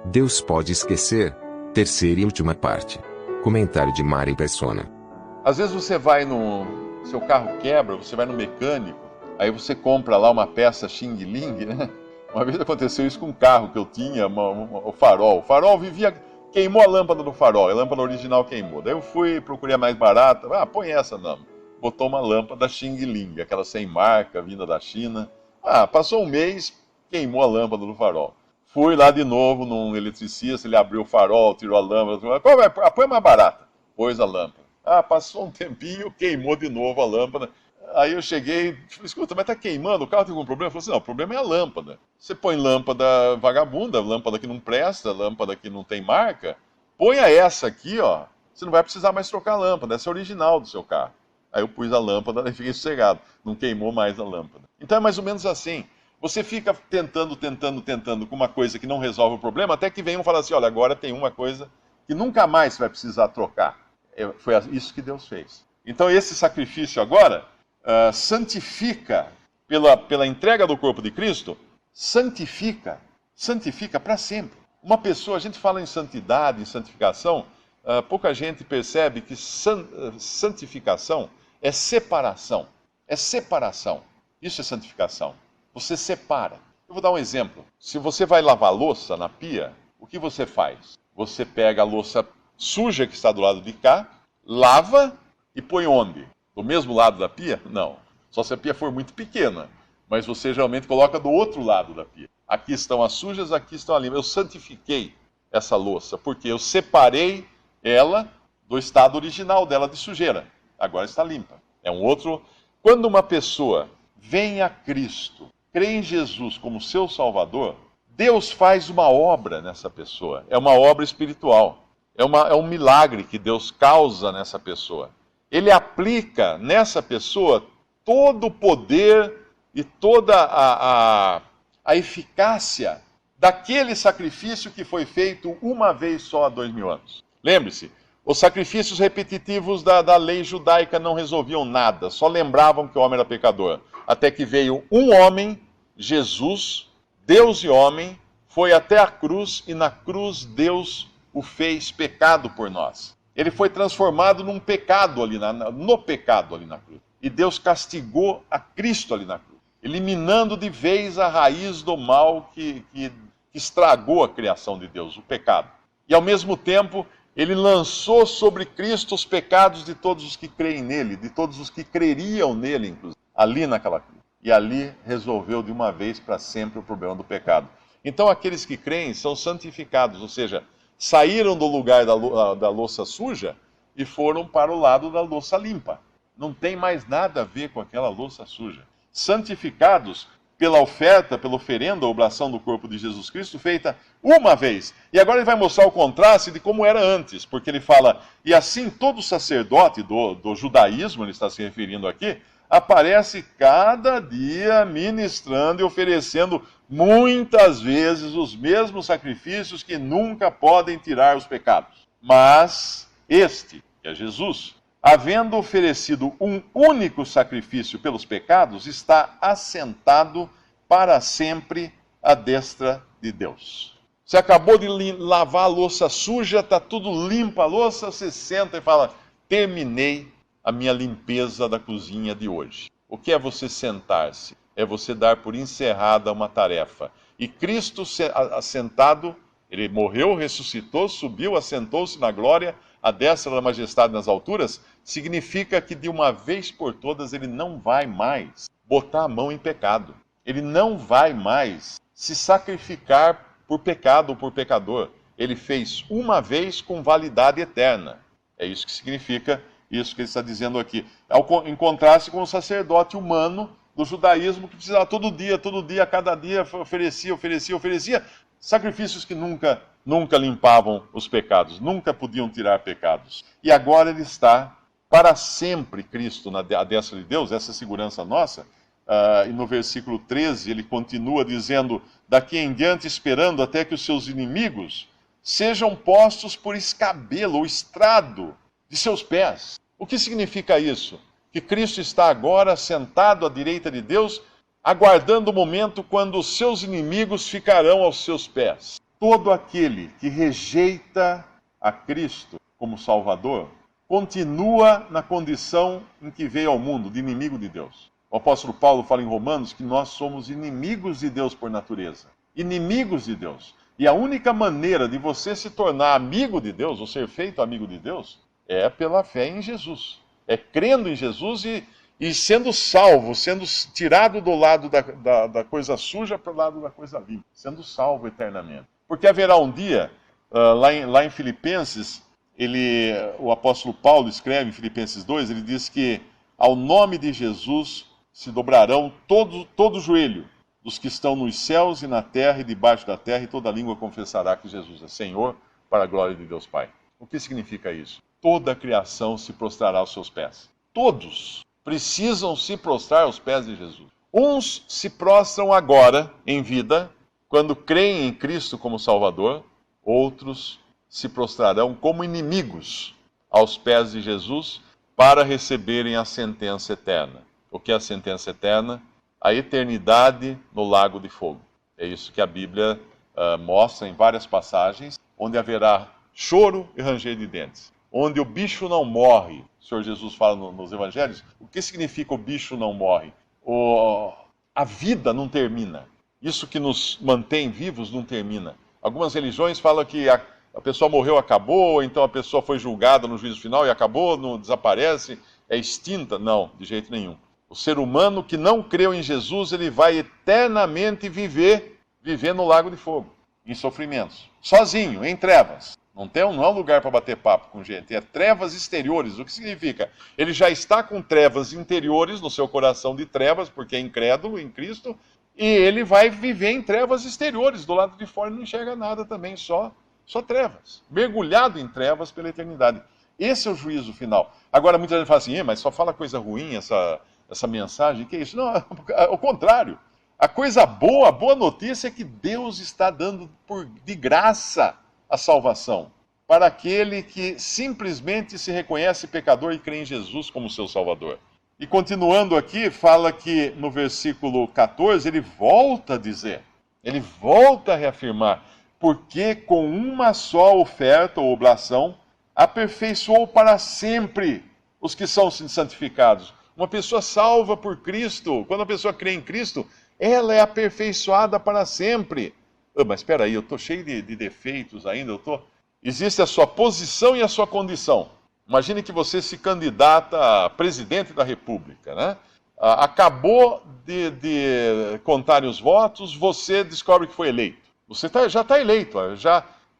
Deus pode esquecer? Terceira e última parte. Comentário de Mari Persona. Às vezes você vai seu carro quebra, você vai no mecânico, aí você compra lá uma peça Xing Ling, né? Uma vez aconteceu isso com um carro que eu tinha, o farol. O farol queimou a lâmpada do farol, a lâmpada original queimou. Daí eu fui, procurei a mais barata, põe essa não. Botou uma lâmpada Xing Ling, aquela sem marca, vinda da China. Passou um mês, queimou a lâmpada do farol. Fui lá de novo num eletricista, ele abriu o farol, tirou a lâmpada. Põe mais barata. Pôs a lâmpada. Passou um tempinho, queimou de novo a lâmpada. Aí eu cheguei, falei, escuta, mas tá queimando, o carro tem algum problema? Ele falou assim, não, o problema é a lâmpada. Você põe lâmpada vagabunda, lâmpada que não presta, lâmpada que não tem marca. Ponha essa aqui, ó, você não vai precisar mais trocar a lâmpada, essa é a original do seu carro. Aí eu pus a lâmpada e fiquei sossegado, não queimou mais a lâmpada. Então é mais ou menos assim. Você fica tentando com uma coisa que não resolve o problema, até que vem um falar assim, olha, agora tem uma coisa que nunca mais você vai precisar trocar. Foi isso que Deus fez. Então esse sacrifício agora santifica, pela entrega do corpo de Cristo, santifica para sempre. Uma pessoa, a gente fala em santidade, em santificação, pouca gente percebe que santificação é separação. É separação. Isso é santificação. Você separa. Eu vou dar um exemplo. Se você vai lavar louça na pia, o que você faz? Você pega a louça suja que está do lado de cá, lava e põe onde? Do mesmo lado da pia? Não. Só se a pia for muito pequena. Mas você geralmente coloca do outro lado da pia. Aqui estão as sujas, aqui estão as limpas. Eu santifiquei essa louça, porque eu separei ela do estado original dela de sujeira. Agora está limpa. É um outro... Quando uma pessoa vem a Cristo, crê em Jesus como seu Salvador, Deus faz uma obra nessa pessoa. É uma obra espiritual. É um milagre que Deus causa nessa pessoa. Ele aplica nessa pessoa todo o poder e toda a eficácia daquele sacrifício que foi feito uma vez só há 2000 anos. Lembre-se, os sacrifícios repetitivos da lei judaica não resolviam nada, só lembravam que o homem era pecador. Até que veio um homem, Jesus, Deus e homem, foi até a cruz e na cruz Deus o fez pecado por nós. Ele foi transformado num pecado ali, no pecado ali na cruz. E Deus castigou a Cristo ali na cruz, eliminando de vez a raiz do mal que estragou a criação de Deus, o pecado. E ao mesmo tempo, ele lançou sobre Cristo os pecados de todos os que creem nele, de todos os que creriam nele, inclusive, ali naquela cruz. E ali resolveu de uma vez para sempre o problema do pecado. Então aqueles que creem são santificados, ou seja, saíram do lugar da louça suja e foram para o lado da louça limpa. Não tem mais nada a ver com aquela louça suja. Santificados pela oferta, pela oferenda, a oblação do corpo de Jesus Cristo, feita uma vez. E agora ele vai mostrar o contraste de como era antes, porque ele fala, e assim todo sacerdote do judaísmo, ele está se referindo aqui, aparece cada dia ministrando e oferecendo muitas vezes os mesmos sacrifícios que nunca podem tirar os pecados. Mas este, que é Jesus, havendo oferecido um único sacrifício pelos pecados, está assentado para sempre à destra de Deus. Você acabou de lavar a louça suja, está tudo limpa a louça, você senta e fala, terminei a minha limpeza da cozinha de hoje. O que é você sentar-se? É você dar por encerrada uma tarefa. E Cristo assentado, ele morreu, ressuscitou, subiu, assentou-se na glória, à destra da majestade nas alturas, significa que de uma vez por todas ele não vai mais botar a mão em pecado. Ele não vai mais se sacrificar por pecado ou por pecador. Ele fez uma vez com validade eterna. É isso que significa isso que ele está dizendo aqui. Em contraste com o sacerdote humano do judaísmo que precisava todo dia, cada dia oferecia sacrifícios que nunca limpavam os pecados, nunca podiam tirar pecados. E agora ele está para sempre, Cristo, à destra de Deus, essa segurança nossa. E no versículo 13 ele continua dizendo, daqui em diante esperando até que os seus inimigos sejam postos por escabelo ou estrado de seus pés. O que significa isso? Que Cristo está agora sentado à direita de Deus, aguardando o momento quando os seus inimigos ficarão aos seus pés. todo aquele que rejeita a Cristo como Salvador continua na condição em que veio ao mundo, de inimigo de Deus. O apóstolo Paulo fala em Romanos que nós somos inimigos de Deus por natureza. Inimigos de Deus. E a única maneira de você se tornar amigo de Deus, ou ser feito amigo de Deus, é pela fé em Jesus. É crendo em Jesus e sendo salvo, sendo tirado do lado da coisa suja para o lado da coisa limpa. Sendo salvo eternamente. Porque haverá um dia, lá em Filipenses, o apóstolo Paulo escreve em Filipenses 2, ele diz que ao nome de Jesus se dobrarão todo o joelho dos que estão nos céus e na terra e debaixo da terra, e toda língua confessará que Jesus é Senhor, para a glória de Deus Pai. O que significa isso? Toda a criação se prostrará aos seus pés. Todos precisam se prostrar aos pés de Jesus. Uns se prostram agora, em vida, quando creem em Cristo como Salvador. Outros se prostrarão como inimigos aos pés de Jesus para receberem a sentença eterna. O que é a sentença eterna? A eternidade no lago de fogo. É isso que a Bíblia mostra em várias passagens, onde haverá choro e ranger de dentes. Onde o bicho não morre. O Senhor Jesus fala nos evangelhos. O que significa o bicho não morre? A vida não termina. Isso que nos mantém vivos não termina. Algumas religiões falam que a pessoa morreu, acabou, então a pessoa foi julgada no juízo final e acabou, não desaparece, é extinta. Não, de jeito nenhum. O ser humano que não creu em Jesus, ele vai eternamente viver no lago de fogo, em sofrimentos, sozinho, em trevas. Não é um lugar para bater papo com gente, é trevas exteriores. O que significa? Ele já está com trevas interiores no seu coração de trevas, porque é incrédulo em Cristo, e ele vai viver em trevas exteriores. Do lado de fora ele não enxerga nada também, só trevas. Mergulhado em trevas pela eternidade. Esse é o juízo final. Agora, muita gente fala assim, mas só fala coisa ruim essa mensagem, que é isso? Não, ao contrário. A coisa boa, a boa notícia é que Deus está dando de graça a salvação para aquele que simplesmente se reconhece pecador e crê em Jesus como seu Salvador. E continuando aqui, fala que no versículo 14, ele volta a dizer, ele volta a reafirmar, porque com uma só oferta ou oblação, aperfeiçoou para sempre os que são santificados. Uma pessoa salva por Cristo, quando a pessoa crê em Cristo, ela é aperfeiçoada para sempre. Mas espera aí, eu estou cheio de defeitos ainda, Existe a sua posição e a sua condição. Imagine que você se candidata a presidente da República, né? Acabou de contarem os votos, você descobre que foi eleito. Você já está eleito,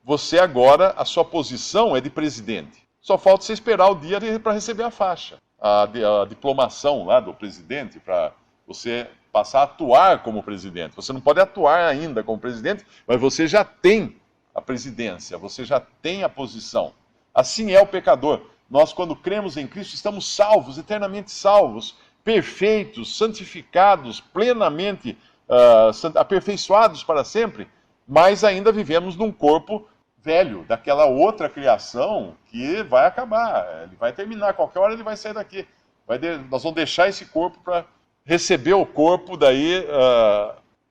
você agora, a sua posição é de presidente. Só falta você esperar o dia para receber a faixa, a diplomação lá do presidente, para você passar a atuar como presidente. Você não pode atuar ainda como presidente, mas você já tem a presidência, você já tem a posição. Assim é o pecador. Nós, quando cremos em Cristo, estamos salvos, eternamente salvos, perfeitos, santificados, plenamente aperfeiçoados para sempre, mas ainda vivemos num corpo velho, daquela outra criação que vai acabar, ele vai terminar, qualquer hora ele vai sair daqui. Nós vamos deixar esse corpo para receber o corpo daí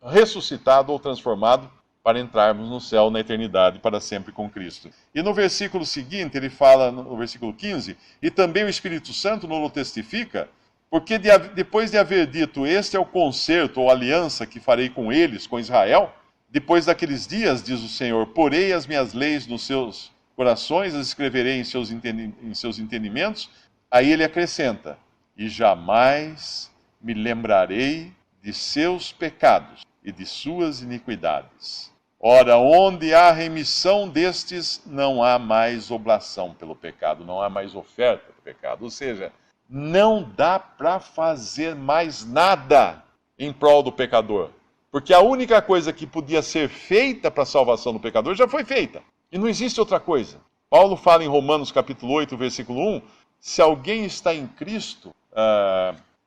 ressuscitado ou transformado para entrarmos no céu na eternidade para sempre com Cristo. E no versículo seguinte, ele fala, no versículo 15, e também o Espírito Santo nos testifica, porque depois de haver dito, este é o concerto ou aliança que farei com eles, com Israel, depois daqueles dias, diz o Senhor, porei as minhas leis nos seus corações, as escreverei em seus entendimentos. Aí ele acrescenta, e jamais me lembrarei de seus pecados e de suas iniquidades. Ora, onde há remissão destes, não há mais oblação pelo pecado, não há mais oferta do pecado. Ou seja, não dá para fazer mais nada em prol do pecador. Porque a única coisa que podia ser feita para a salvação do pecador já foi feita. E não existe outra coisa. Paulo fala em Romanos capítulo 8, versículo 1, se alguém está em Cristo,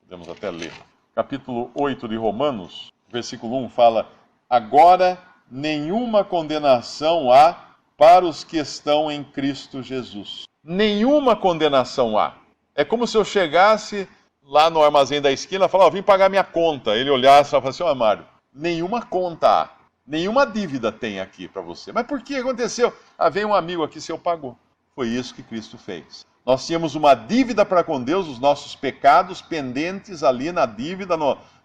podemos até ler, capítulo 8 de Romanos, versículo 1 fala, agora nenhuma condenação há para os que estão em Cristo Jesus. Nenhuma condenação há. É como se eu chegasse lá no armazém da esquina e falasse, vim pagar minha conta. Ele olhasse e falasse assim, Mário, nenhuma conta há. Nenhuma dívida tem aqui para você. Mas por que aconteceu? Ah, veio um amigo aqui, seu pagou. Foi isso que Cristo fez. Nós tínhamos uma dívida para com Deus, os nossos pecados pendentes ali na dívida,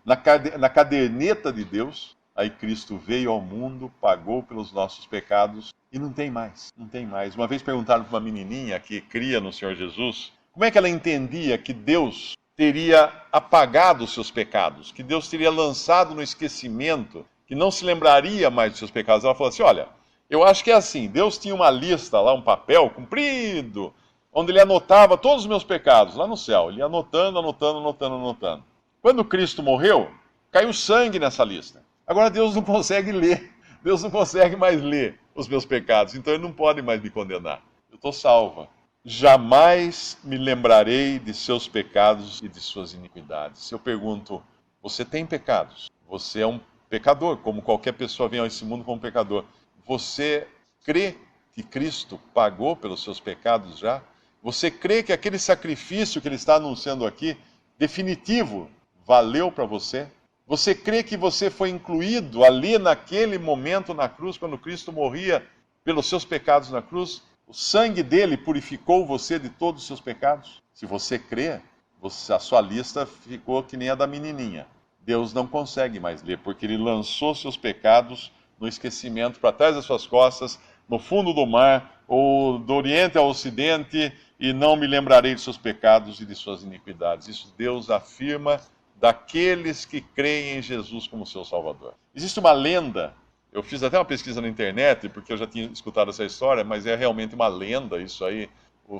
na caderneta de Deus. Aí Cristo veio ao mundo, pagou pelos nossos pecados e não tem mais, não tem mais. Uma vez perguntaram para uma menininha que cria no Senhor Jesus, como é que ela entendia que Deus teria apagado os seus pecados, que Deus teria lançado no esquecimento, que não se lembraria mais dos seus pecados. Ela falou assim, olha, eu acho que é assim, Deus tinha uma lista lá, um papel comprido, onde ele anotava todos os meus pecados, lá no céu. Ele ia anotando, anotando, anotando, anotando. Quando Cristo morreu, caiu sangue nessa lista. Agora Deus não consegue ler, Deus não consegue mais ler os meus pecados, então Ele não pode mais me condenar. Eu estou salva. Jamais me lembrarei de seus pecados e de suas iniquidades. Se eu pergunto, você tem pecados? Você é um pecador, como qualquer pessoa vem a esse mundo como pecador. Você crê que Cristo pagou pelos seus pecados já? Você crê que aquele sacrifício que Ele está anunciando aqui, definitivo, valeu para você? Você crê que você foi incluído ali naquele momento na cruz, quando Cristo morria pelos seus pecados na cruz? O sangue dele purificou você de todos os seus pecados? Se você crê, a sua lista ficou que nem a da menininha. Deus não consegue mais ler, porque ele lançou seus pecados no esquecimento, para trás das suas costas, no fundo do mar, ou do Oriente ao Ocidente, e não me lembrarei de seus pecados e de suas iniquidades. Isso Deus afirma daqueles que creem em Jesus como seu Salvador. Existe uma lenda, eu fiz até uma pesquisa na internet, porque eu já tinha escutado essa história, mas é realmente uma lenda, isso aí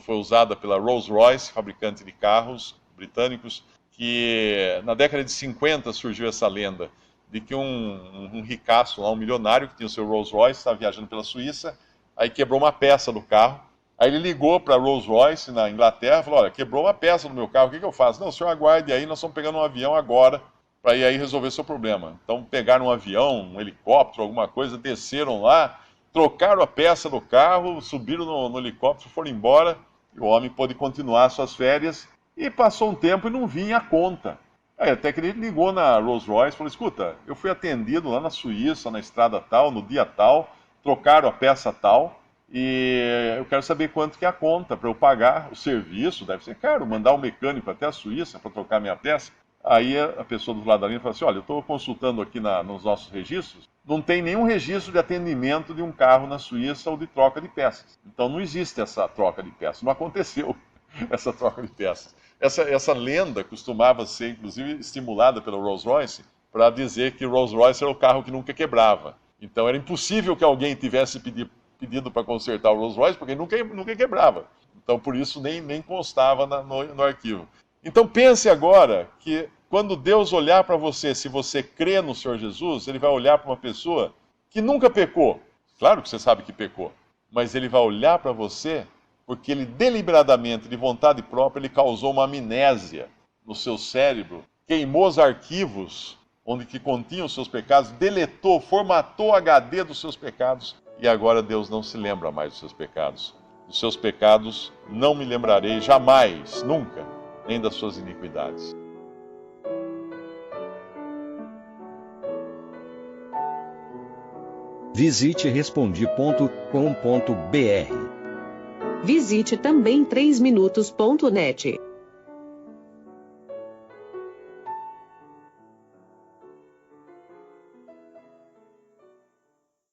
foi usada pela Rolls-Royce, fabricante de carros britânicos, que na década de 50 surgiu essa lenda, de que um ricaço, um milionário que tinha o seu Rolls-Royce, estava viajando pela Suíça, aí quebrou uma peça do carro. Aí ele ligou para a Rolls-Royce na Inglaterra e falou, olha, quebrou uma peça no meu carro, o que eu faço? Não, o senhor aguarde aí, nós estamos pegando um avião agora para ir aí resolver seu problema. Então pegaram um avião, um helicóptero, alguma coisa, desceram lá, trocaram a peça do carro, subiram no helicóptero, foram embora, e o homem pôde continuar suas férias, e passou um tempo e não vinha a conta. Aí até que ele ligou na Rolls-Royce e falou, escuta, eu fui atendido lá na Suíça, na estrada tal, no dia tal, trocaram a peça tal, e eu quero saber quanto que é a conta para eu pagar o serviço, deve ser caro, mandar um mecânico até a Suíça para trocar minha peça. Aí a pessoa do lado da linha falou assim, olha, eu estou consultando aqui nos nossos registros, não tem nenhum registro de atendimento de um carro na Suíça ou de troca de peças. Então não existe essa troca de peças, não aconteceu essa troca de peças. Essa lenda costumava ser, inclusive, estimulada pela Rolls-Royce para dizer que Rolls-Royce era o carro que nunca quebrava. Então era impossível que alguém tivesse pedido para consertar o Rolls-Royce, porque nunca quebrava. Então, por isso, nem constava no arquivo. Então, pense agora que quando Deus olhar para você, se você crê no Senhor Jesus, Ele vai olhar para uma pessoa que nunca pecou. Claro que você sabe que pecou. Mas Ele vai olhar para você porque Ele deliberadamente, de vontade própria, Ele causou uma amnésia no seu cérebro, queimou os arquivos onde que continham os seus pecados, deletou, formatou o HD dos seus pecados, e agora Deus não se lembra mais dos seus pecados. Dos seus pecados não me lembrarei jamais, nunca, nem das suas iniquidades. Visite Respondi.com.br. Visite também 3minutos.net.